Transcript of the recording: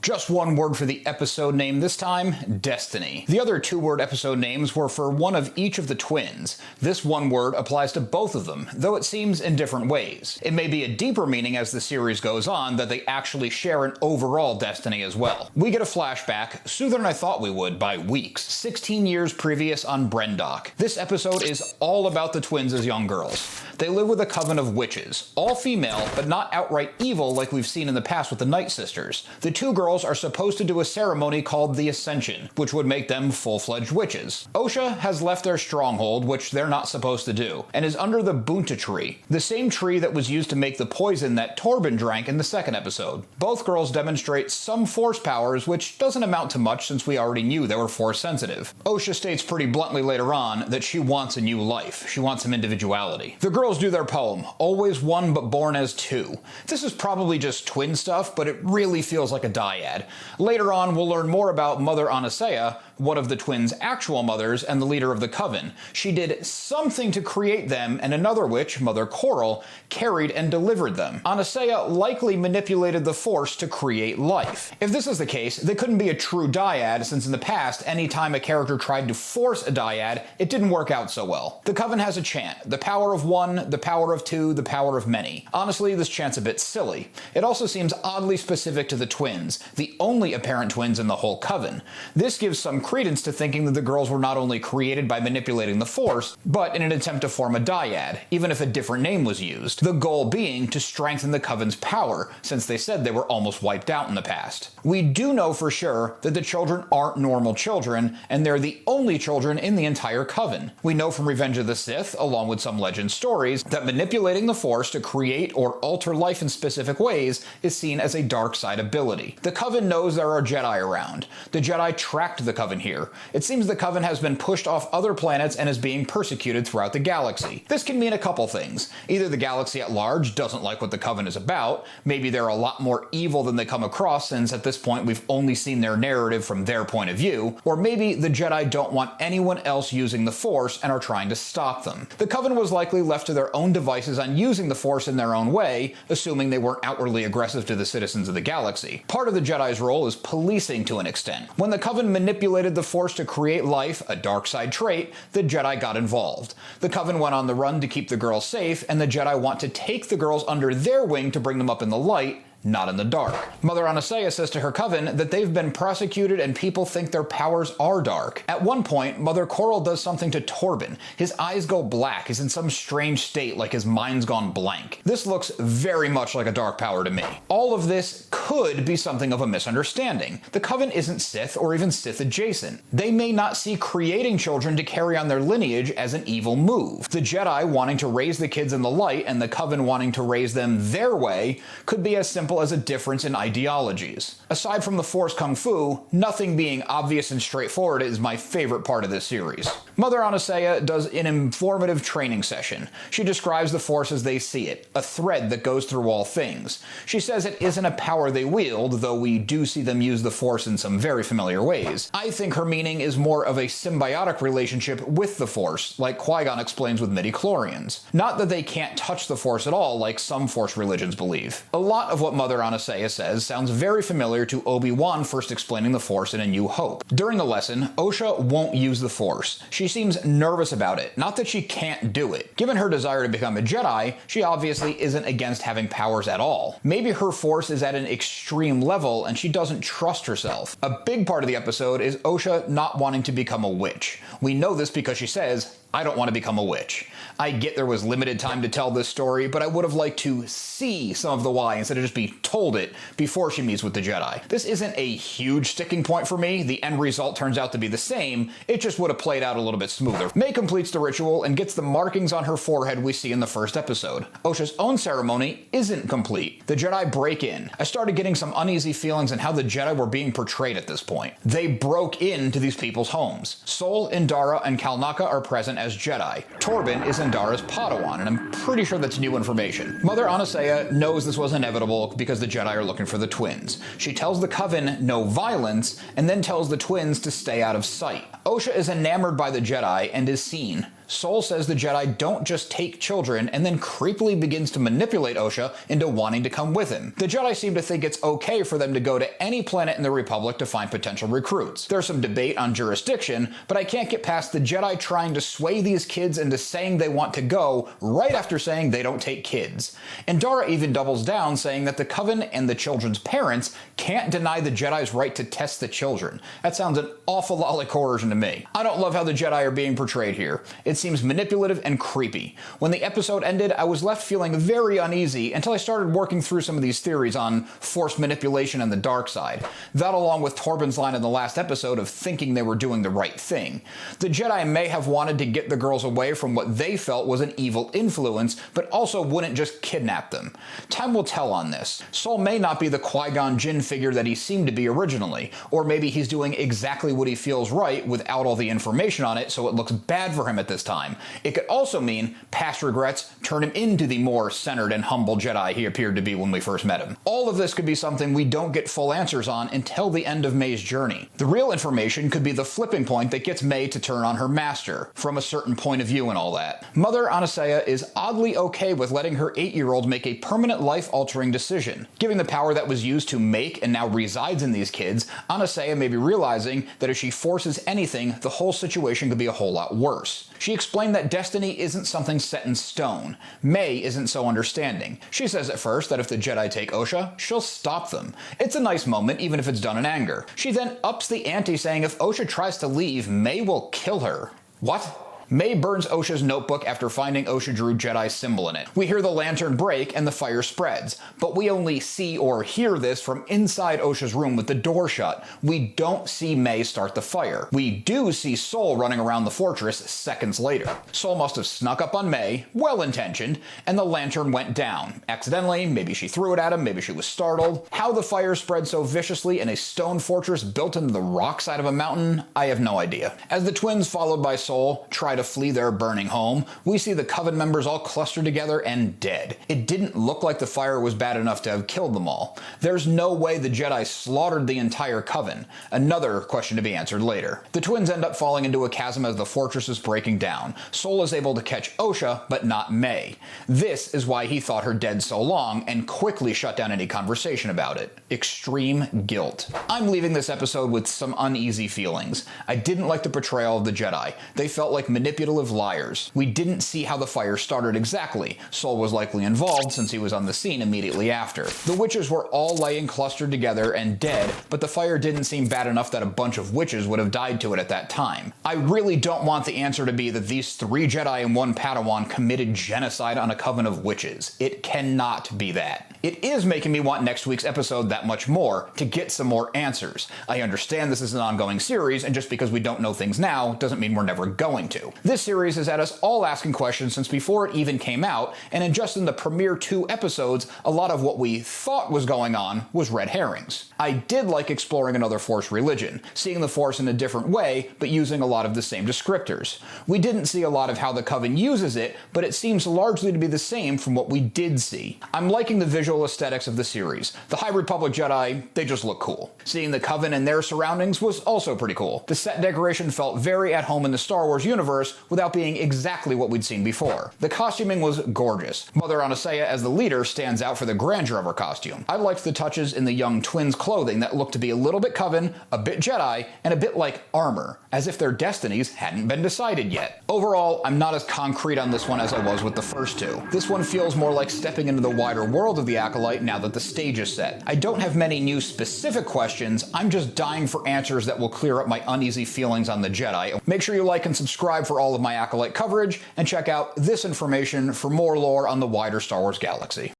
Just one word for the episode name this time, Destiny. The other two-word episode names were for one of each of the twins. This one word applies to both of them, though it seems in different ways. It may be a deeper meaning as the series goes on that they actually share an overall destiny as well. We get a flashback, sooner than I thought we would by weeks, 16 years previous on Brendok. This episode is all about the twins as young girls. They live with a coven of witches, all female, but not outright evil like we've seen in the past with the Night Sisters. The two girls are supposed to do a ceremony called the Ascension, which would make them full-fledged witches. Osha has left their stronghold, which they're not supposed to do, and is under the Bunta tree, the same tree that was used to make the poison that Torben drank in the second episode. Both girls demonstrate some force powers, which doesn't amount to much since we already knew they were force sensitive. Osha states pretty bluntly later on that she wants a new life. She wants some individuality. The girls do their poem, always one but born as two. This is probably just twin stuff, but it really feels like a dyad. Later on, we'll learn more about Mother Anastasia, one of the twins' actual mothers and the leader of the coven. She did something to create them, and another witch, Mother Coral, carried and delivered them. Anastasia likely manipulated the Force to create life. If this is the case, they couldn't be a true dyad, since in the past, any time a character tried to force a dyad, it didn't work out so well. The coven has a chant: the power of one, the power of two, the power of many. Honestly, this chant's a bit silly. It also seems oddly specific to the twins, the only apparent twins in the whole coven. This gives some credence to thinking that the girls were not only created by manipulating the Force, but in an attempt to form a dyad, even if a different name was used. The goal being to strengthen the coven's power, since they said they were almost wiped out in the past. We do know for sure that the children aren't normal children, and they're the only children in the entire coven. We know from Revenge of the Sith, along with some legend stories, that manipulating the Force to create or alter life in specific ways is seen as a dark side ability. The coven knows there are Jedi around. The Jedi tracked the coven here. It seems the coven has been pushed off other planets and is being persecuted throughout the galaxy. This can mean a couple things. Either the galaxy at large doesn't like what the coven is about, maybe they're a lot more evil than they come across since at this point we've only seen their narrative from their point of view, or maybe the Jedi don't want anyone else using the Force and are trying to stop them. The coven was likely left to their own devices on using the Force in their own way, assuming they weren't outwardly aggressive to the citizens of the galaxy. Part of the Jedi's role is policing to an extent. When the coven manipulated the Force to create life, a dark side trait, the Jedi got involved. The coven went on the run to keep the girls safe, and the Jedi want to take the girls under their wing to bring them up in the light, not in the dark. Mother Anastasia says to her coven that they've been prosecuted and people think their powers are dark. At one point, Mother Coral does something to Torben. His eyes go black, he's in some strange state like his mind's gone blank. This looks very much like a dark power to me. All of this could be something of a misunderstanding. The coven isn't Sith or even Sith adjacent. They may not see creating children to carry on their lineage as an evil move. The Jedi wanting to raise the kids in the light and the coven wanting to raise them their way could be as simple as a difference in ideologies. Aside from the Force Kung Fu, nothing being obvious and straightforward is my favorite part of this series. Mother Anastasia does an informative training session. She describes the Force as they see it, a thread that goes through all things. She says it isn't a power they wield, though we do see them use the Force in some very familiar ways. I think her meaning is more of a symbiotic relationship with the Force, like Qui-Gon explains with midi-chlorians. Not that they can't touch the Force at all, like some Force religions believe. A lot of what Mother Anastasia says sounds very familiar to Obi-Wan first explaining the Force in A New Hope. During the lesson, Osha won't use the Force. She seems nervous about it, not that she can't do it. Given her desire to become a Jedi, she obviously isn't against having powers at all. Maybe her Force is at an extreme level and she doesn't trust herself. A big part of the episode is Osha not wanting to become a witch. We know this because she says, "I don't want to become a witch." I get there was limited time to tell this story, but I would have liked to see some of the why instead of just be told it before she meets with the Jedi. This isn't a huge sticking point for me. The end result turns out to be the same. It just would have played out a little bit smoother. May completes the ritual and gets the markings on her forehead we see in the first episode. Osha's own ceremony isn't complete. The Jedi break in. I started getting some uneasy feelings on how the Jedi were being portrayed at this point. They broke into these people's homes. Sol, Indara, and Kalnaka are present as Jedi. Torben is Indara's Padawan, and I'm pretty sure that's new information. Mother Anastasia knows this was inevitable because the Jedi are looking for the twins. She tells the coven no violence, and then tells the twins to stay out of sight. Osha is enamored by the Jedi and is seen. Sol says the Jedi don't just take children and then creepily begins to manipulate Osha into wanting to come with him. The Jedi seem to think it's okay for them to go to any planet in the Republic to find potential recruits. There's some debate on jurisdiction, but I can't get past the Jedi trying to sway these kids into saying they want to go right after saying they don't take kids. And Dara even doubles down, saying that the Coven and the children's parents can't deny the Jedi's right to test the children. That sounds an awful lot like coercion to me. I don't love how the Jedi are being portrayed here. It seems manipulative and creepy. When the episode ended, I was left feeling very uneasy until I started working through some of these theories on forced manipulation and the dark side. That, along with Torben's line in the last episode of thinking they were doing the right thing. The Jedi may have wanted to get the girls away from what they felt was an evil influence, but also wouldn't just kidnap them. Time will tell on this. Sol may not be the Qui-Gon Jinn figure that he seemed to be originally, or maybe he's doing exactly what he feels right without all the information on it, so it looks bad for him at this time. It could also mean past regrets turn him into the more centered and humble Jedi he appeared to be when we first met him. All of this could be something we don't get full answers on until the end of May's journey. The real information could be the flipping point that gets May to turn on her master, from a certain point of view and all that. Mother Anastasia is oddly okay with letting her 8-year-old make a permanent life-altering decision. Given the power that was used to make and now resides in these kids, Anastasia may be realizing that if she forces anything, the whole situation could be a whole lot worse. She explained that destiny isn't something set in stone. May isn't so understanding. She says at first that if the Jedi take Osha, she'll stop them. It's a nice moment, even if it's done in anger. She then ups the ante, saying if Osha tries to leave, May will kill her. What? May burns Osha's notebook after finding Osha drew Jedi's symbol in it. We hear the lantern break and the fire spreads, but we only see or hear this from inside Osha's room with the door shut. We don't see May start the fire. We do see Sol running around the fortress seconds later. Sol must have snuck up on May, well-intentioned, and the lantern went down. Accidentally, maybe she threw it at him, maybe she was startled. How the fire spread so viciously in a stone fortress built into the rock side of a mountain, I have no idea. As the twins, followed by Sol, try to flee their burning home, we see the Coven members all clustered together and dead. It didn't look like the fire was bad enough to have killed them all. There's no way the Jedi slaughtered the entire Coven. Another question to be answered later. The twins end up falling into a chasm as the fortress is breaking down. Sol is able to catch Osha, but not May. This is why he thought her dead so long and quickly shut down any conversation about it. Extreme guilt. I'm leaving this episode with some uneasy feelings. I didn't like the portrayal of the Jedi. They felt like manipulative liars. We didn't see how the fire started exactly. Sol was likely involved since he was on the scene immediately after. The witches were all laying clustered together and dead, but the fire didn't seem bad enough that a bunch of witches would have died to it at that time. I really don't want the answer to be that these 3 Jedi and 1 Padawan committed genocide on a coven of witches. It cannot be that. It is making me want next week's episode that much more, to get some more answers. I understand this is an ongoing series, and just because we don't know things now doesn't mean we're never going to. This series has had us all asking questions since before it even came out, and just in the premiere 2 episodes, a lot of what we thought was going on was red herrings. I did like exploring another Force religion, seeing the Force in a different way, but using a lot of the same descriptors. We didn't see a lot of how the Coven uses it, but it seems largely to be the same from what we did see. I'm liking the visual aesthetics of the series. The High Republic Jedi, they just look cool. Seeing the Coven and their surroundings was also pretty cool. The set decoration felt very at home in the Star Wars universe without being exactly what we'd seen before. The costuming was gorgeous. Mother Anastasia as the leader stands out for the grandeur of her costume. I liked the touches in the young twins' clothing that looked to be a little bit Coven, a bit Jedi, and a bit like armor, as if their destinies hadn't been decided yet. Overall, I'm not as concrete on this one as I was with the first 2. This one feels more like stepping into the wider world of the Acolyte now that the stage is set. I don't have many new specific questions, I'm just dying for answers that will clear up my uneasy feelings on the Jedi. Make sure you like and subscribe for all of my Acolyte coverage, and check out this information for more lore on the wider Star Wars galaxy.